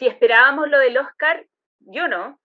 si esperábamos lo del Oscar, yo no.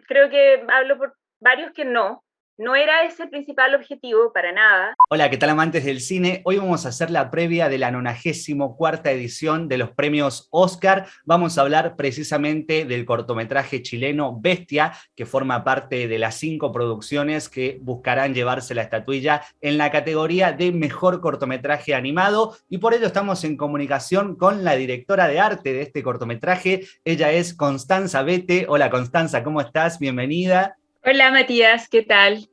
Creo que hablo por varios que no. No era ese el principal objetivo, para nada. Hola, ¿qué tal amantes del cine? Hoy vamos a hacer la previa de la 94ª edición de los premios Oscar. Vamos a hablar precisamente del cortometraje chileno Bestia, que forma parte de las 5 producciones que buscarán llevarse la estatuilla en la categoría de mejor cortometraje animado. Y por ello estamos en comunicación con la directora de arte de este cortometraje. Ella es Constanza Bete. Hola Constanza, ¿cómo estás? Bienvenida. Hola Matías, ¿qué tal?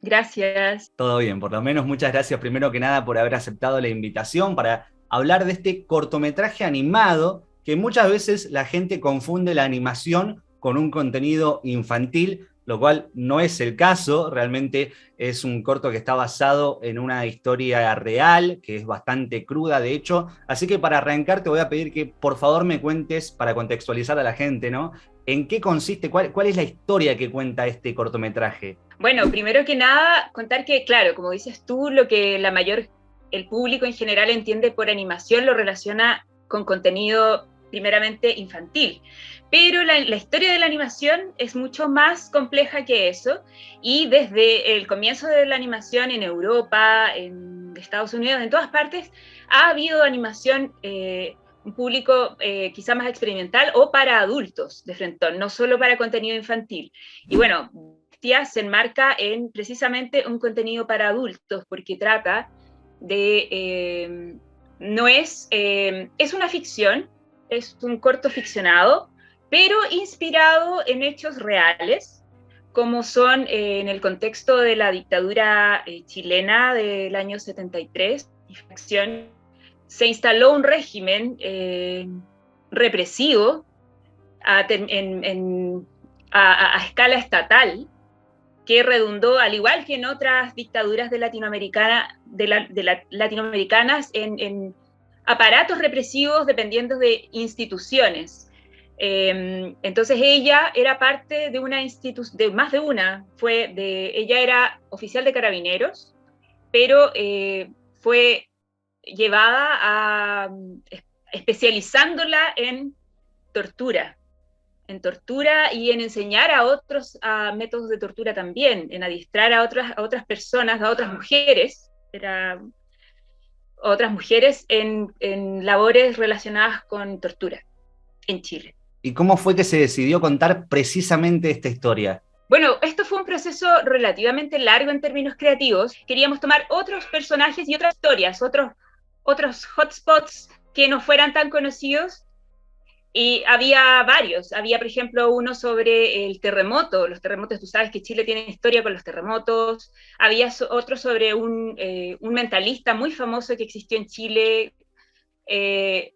Gracias. Todo bien, por lo menos muchas gracias primero que nada por haber aceptado la invitación para hablar de este cortometraje animado que muchas veces la gente confunde la animación con un contenido infantil, lo cual no es el caso. Realmente es un corto que está basado en una historia real, que es bastante cruda de hecho. Así que para arrancar te voy a pedir que por favor me cuentes, para contextualizar a la gente, ¿no? ¿En qué consiste, cuál es la historia que cuenta este cortometraje? Bueno, primero que nada, contar que, claro, como dices tú, lo que el público en general entiende por animación lo relaciona con contenido primeramente infantil. Pero la historia de la animación es mucho más compleja que eso, y desde el comienzo de la animación en Europa, en Estados Unidos, en todas partes, ha habido animación, un público quizá más experimental o para adultos de frente, no solo para contenido infantil. Y bueno, se enmarca en precisamente un contenido para adultos, porque trata de, no es una ficción, es un corto ficcionado, pero inspirado en hechos reales, como son en el contexto de la dictadura chilena del año 73, se instaló un régimen represivo a escala estatal, que redundó, al igual que en otras dictaduras latinoamericanas, en aparatos represivos dependiendo de instituciones. Entonces ella era parte de una institución, de más de una, ella era oficial de carabineros, pero fue llevada a especializándola en tortura y en enseñar a otros métodos de tortura también, en adiestrar a otras personas, a otras mujeres en labores relacionadas con tortura en Chile. ¿Y cómo fue que se decidió contar precisamente esta historia? Bueno, esto fue un proceso relativamente largo en términos creativos. Queríamos tomar otros personajes y otras historias, otros hotspots que no fueran tan conocidos. Y había varios. Había, por ejemplo, uno sobre el terremoto. Los terremotos, tú sabes que Chile tiene historia con los terremotos. Había otro sobre un mentalista muy famoso que existió en Chile.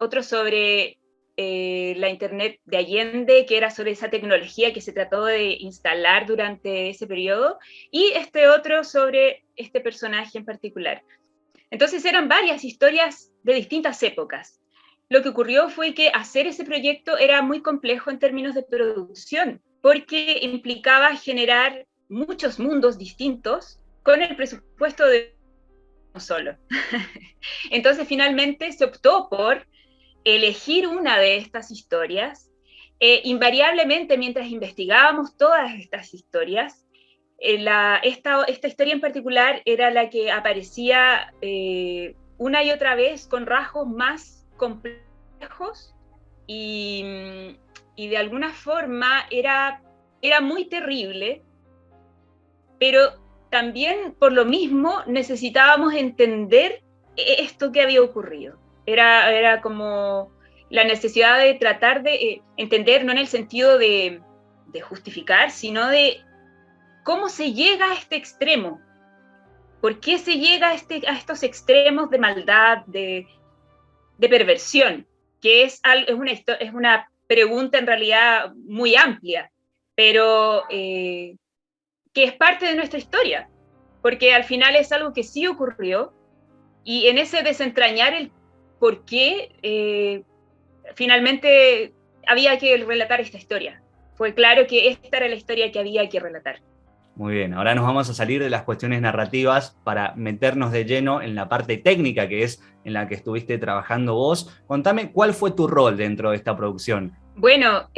Otro sobre la Internet de Allende, que era sobre esa tecnología que se trató de instalar durante ese periodo. Y este otro sobre este personaje en particular. Entonces eran varias historias de distintas épocas. Lo que ocurrió fue que hacer ese proyecto era muy complejo en términos de producción, porque implicaba generar muchos mundos distintos con el presupuesto de uno solo. Entonces finalmente se optó por elegir una de estas historias. Invariablemente, mientras investigábamos todas estas historias, esta historia en particular era la que aparecía una y otra vez con rasgos más complejos y de alguna forma era muy terrible, pero también por lo mismo necesitábamos entender esto que había ocurrido. Era como la necesidad de tratar de entender, no en el sentido de justificar, sino de cómo se llega a este extremo. ¿Por qué se llega a estos extremos de maldad, de perversión? Que es una pregunta en realidad muy amplia, pero que es parte de nuestra historia, porque al final es algo que sí ocurrió, y en ese desentrañar el por qué, finalmente había que relatar esta historia. Fue claro que esta era la historia que había que relatar. Muy bien, ahora nos vamos a salir de las cuestiones narrativas para meternos de lleno en la parte técnica, que es en la que estuviste trabajando vos. Contame cuál fue tu rol dentro de esta producción. Bueno,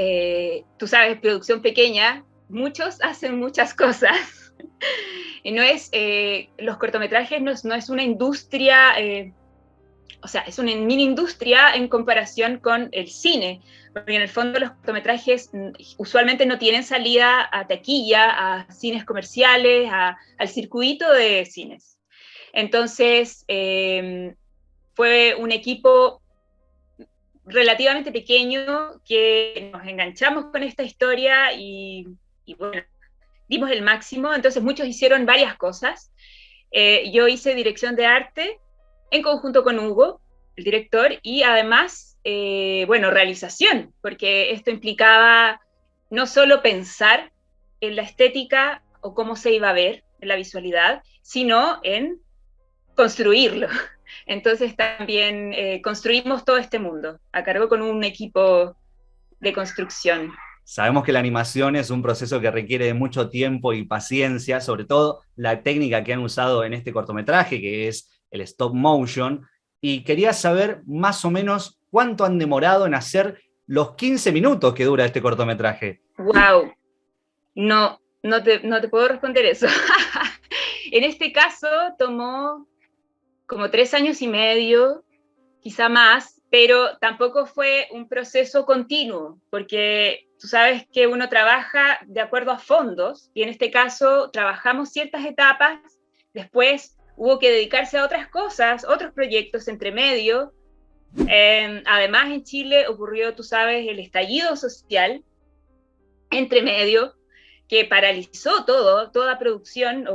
tú sabes, producción pequeña, muchos hacen muchas cosas. Y no es, los cortometrajes no es una industria, o sea, es una mini industria en comparación con el cine, porque en el fondo los cortometrajes usualmente no tienen salida a taquilla, a cines comerciales, al circuito de cines. Entonces, fue un equipo relativamente pequeño que nos enganchamos con esta historia y bueno, dimos el máximo, entonces muchos hicieron varias cosas. Yo hice dirección de arte en conjunto con Hugo, el director, y además, bueno, realización, porque esto implicaba no solo pensar en la estética o cómo se iba a ver en la visualidad, sino en construirlo. Entonces también construimos todo este mundo, a cargo con un equipo de construcción. Sabemos que la animación es un proceso que requiere de mucho tiempo y paciencia, sobre todo la técnica que han usado en este cortometraje, que es el stop motion, y quería saber más o menos cuánto han demorado en hacer los 15 minutos que dura este cortometraje. ¡Wow! No te puedo responder eso. En este caso tomó como 3 años y medio, quizá más, pero tampoco fue un proceso continuo, porque tú sabes que uno trabaja de acuerdo a fondos, y en este caso trabajamos ciertas etapas, después hubo que dedicarse a otras cosas, otros proyectos entre medio. Además, en Chile ocurrió, tú sabes, el estallido social entre medio, que paralizó toda producción,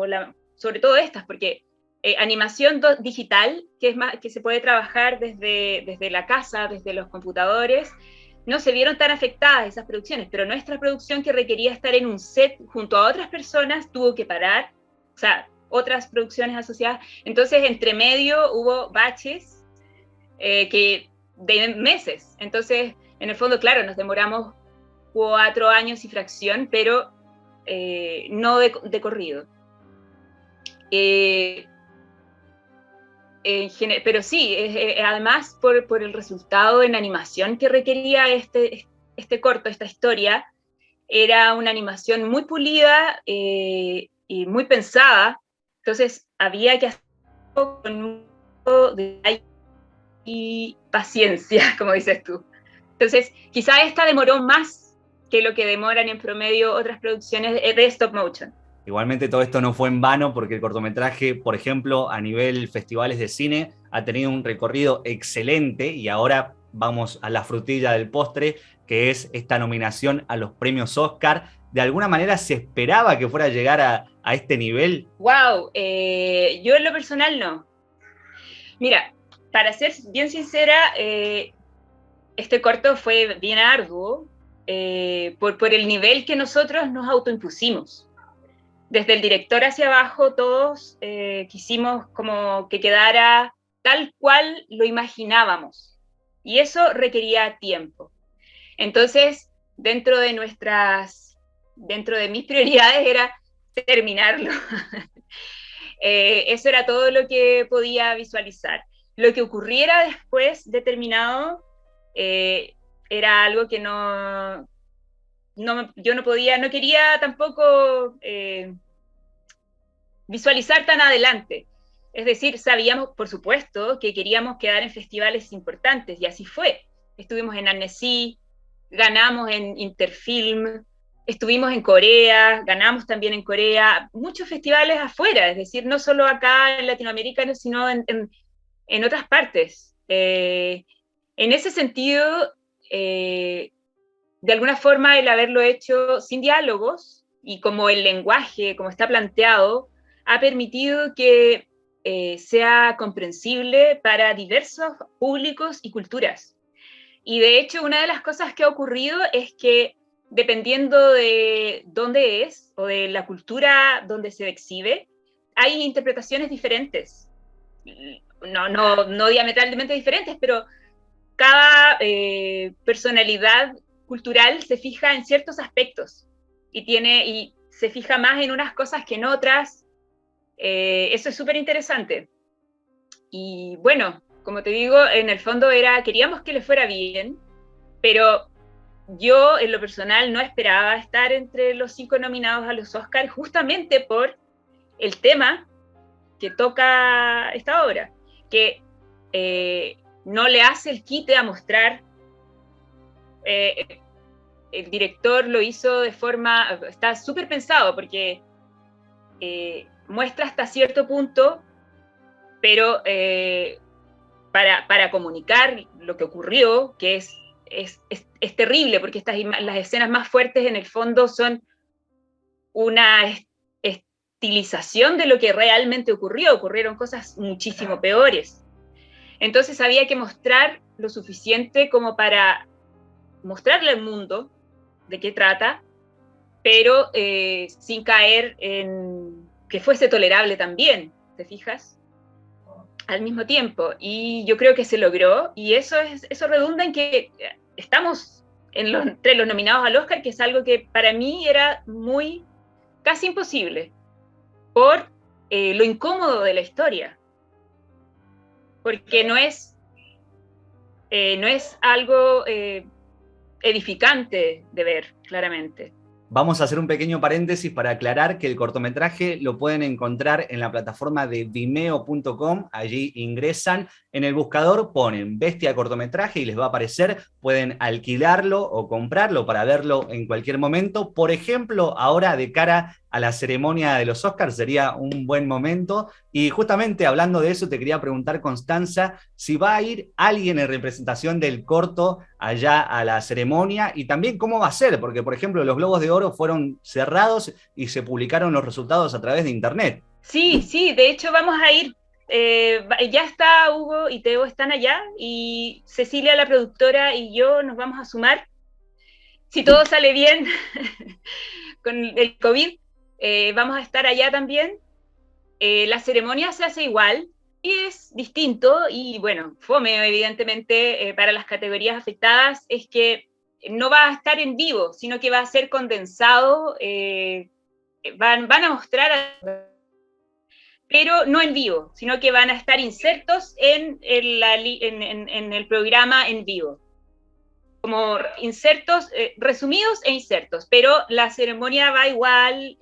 sobre todo estas, porque animación digital, que se puede trabajar desde la casa, desde los computadores, no se vieron tan afectadas esas producciones, pero nuestra producción, que requería estar en un set junto a otras personas, tuvo que parar, o sea, otras producciones asociadas. Entonces, entre medio hubo baches de meses. Entonces, en el fondo, claro, nos demoramos 4 años y fracción, pero no de corrido. Pero sí, además por el resultado en animación que requería este corto, esta historia, era una animación muy pulida y muy pensada, entonces había que hacerlo con un poco de y paciencia, como dices tú. Entonces, quizá esta demoró más que lo que demoran en promedio otras producciones de stop motion. Igualmente todo esto no fue en vano porque el cortometraje, por ejemplo, a nivel festivales de cine, ha tenido un recorrido excelente y ahora vamos a la frutilla del postre, que es esta nominación a los premios Oscar. ¿De alguna manera se esperaba que fuera a llegar a este nivel? Wow, yo en lo personal no. Mira, para ser bien sincera, este corto fue bien arduo por el nivel que nosotros nos autoimpusimos. Desde el director hacia abajo, todos quisimos como que quedara tal cual lo imaginábamos. Y eso requería tiempo. Entonces, dentro de mis prioridades era terminarlo. Eso era todo lo que podía visualizar. Lo que ocurriera después de terminado era algo que yo no podía, no quería tampoco visualizar tan adelante. Es decir, sabíamos, por supuesto, que queríamos quedar en festivales importantes, y así fue. Estuvimos en Annecy, ganamos en Interfilm, estuvimos en Corea, ganamos también en Corea, muchos festivales afuera, es decir, no solo acá en Latinoamérica, sino en otras partes. En ese sentido, de alguna forma, el haberlo hecho sin diálogos y como el lenguaje, como está planteado, ha permitido que sea comprensible para diversos públicos y culturas. Y de hecho, una de las cosas que ha ocurrido es que dependiendo de dónde es o de la cultura donde se exhibe, hay interpretaciones diferentes. No diametralmente diferentes, pero cada personalidad cultural se fija en ciertos aspectos y se fija más en unas cosas que en otras. Eso es súper interesante. Y bueno, como te digo, en el fondo queríamos que le fuera bien, pero yo, en lo personal, no esperaba estar entre los 5 nominados a los Oscars, justamente por el tema que toca esta obra, que no le hace el quite a mostrar. El director lo hizo de forma, está súper pensado, porque muestra hasta cierto punto, pero para comunicar lo que ocurrió, que es terrible, porque las escenas más fuertes en el fondo son una estilización de lo que realmente ocurrieron cosas muchísimo peores. Entonces había que mostrar lo suficiente como para mostrarle al mundo de qué trata, pero sin caer en que fuese tolerable también, ¿te fijas? Al mismo tiempo. Y yo creo que se logró, y eso redunda en que estamos entre los nominados al Oscar, que es algo que para mí era casi imposible, por lo incómodo de la historia. Porque no es algo edificante de ver, claramente. Vamos a hacer un pequeño paréntesis para aclarar que el cortometraje lo pueden encontrar en la plataforma de vimeo.com. Allí ingresan, en el buscador ponen Bestia cortometraje y les va a aparecer. Pueden alquilarlo o comprarlo para verlo en cualquier momento. Por ejemplo, ahora de cara a la ceremonia de los Oscars sería un buen momento. Y justamente hablando de eso, te quería preguntar, Constanza, si va a ir alguien en representación del corto allá a la ceremonia, y también cómo va a ser, porque por ejemplo los Globos de Oro fueron cerrados y se publicaron los resultados a través de internet. Sí, de hecho vamos a ir. Ya está Hugo y Teo están allá, y Cecilia, la productora, y yo nos vamos a sumar. Si todo sale bien con el COVID, vamos a estar allá también. La ceremonia se hace igual y es distinto, y bueno, fome evidentemente para las categorías afectadas es que no va a estar en vivo, sino que va a ser condensado. Van a mostrar, pero no en vivo, sino que van a estar insertos en el programa en vivo, como insertos, resumidos e insertos, pero la ceremonia va igual,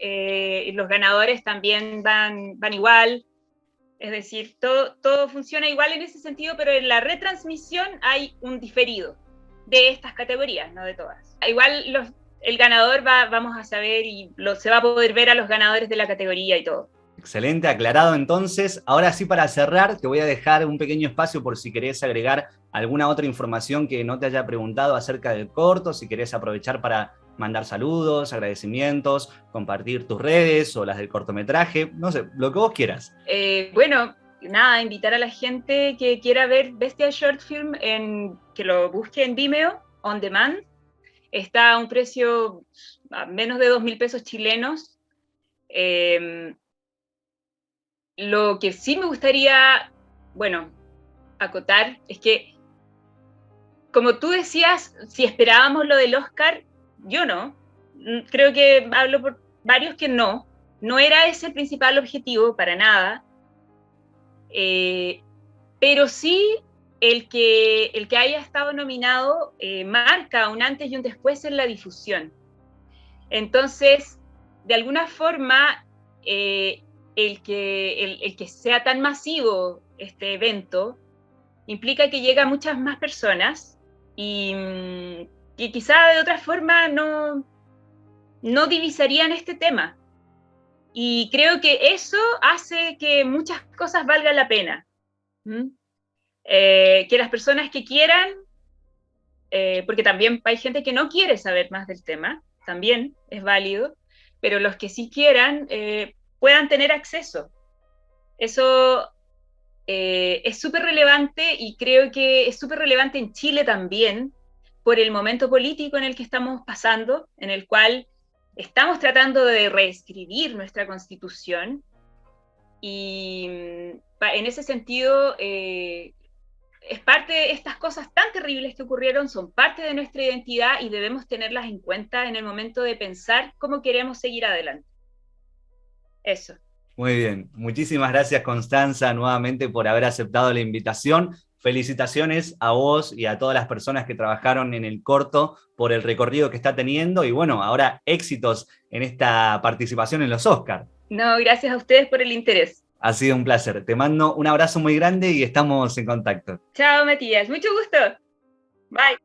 los ganadores también van igual, es decir, todo funciona igual en ese sentido, pero en la retransmisión hay un diferido de estas categorías, no de todas. Igual el ganador vamos a saber, y se va a poder ver a los ganadores de la categoría y todo. Excelente, aclarado entonces. Ahora sí, para cerrar, te voy a dejar un pequeño espacio por si querés agregar alguna otra información que no te haya preguntado acerca del corto, si querés aprovechar para mandar saludos, agradecimientos, compartir tus redes o las del cortometraje, no sé, lo que vos quieras. Bueno, nada, invitar a la gente que quiera ver Bestia Short Film que lo busque en Vimeo, on demand. Está a un precio a menos de 2.000 pesos chilenos. Lo que sí me gustaría, bueno, acotar es que, como tú decías, si esperábamos lo del Oscar, yo no. Creo que hablo por varios que no. No era ese el principal objetivo, para nada. Pero sí el que haya estado nominado marca un antes y un después en la difusión. Entonces, de alguna forma, el que sea tan masivo este evento implica que llega a muchas más personas, y quizá de otra forma no divisarían este tema. Y creo que eso hace que muchas cosas valgan la pena. Que las personas que quieran, porque también hay gente que no quiere saber más del tema, también es válido, pero los que sí quieran puedan tener acceso. Eso es súper relevante, y creo que es súper relevante en Chile también, por el momento político en el que estamos pasando, en el cual estamos tratando de reescribir nuestra Constitución, y en ese sentido es parte de estas cosas tan terribles que ocurrieron, son parte de nuestra identidad, y debemos tenerlas en cuenta en el momento de pensar cómo queremos seguir adelante. Eso. Muy bien, muchísimas gracias, Constanza, nuevamente por haber aceptado la invitación. felicitaciones a vos y a todas las personas que trabajaron en el corto por el recorrido que está teniendo y bueno, ahora éxitos en esta participación en los Oscars. No, gracias a ustedes por el interés. Ha sido un placer. Te mando un abrazo muy grande y estamos en contacto. Chao, Matías. Mucho gusto. Bye.